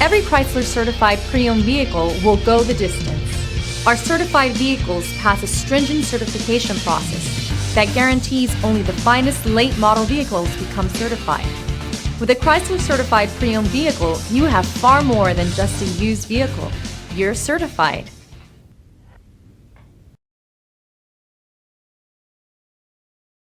Every Chrysler certified pre-owned vehicle will go the distance. Our certified vehicles pass a stringent certification process that guarantees only the finest late model vehicles become certified. With a Chrysler certified pre-owned vehicle, you have far more than just a used vehicle. You're certified.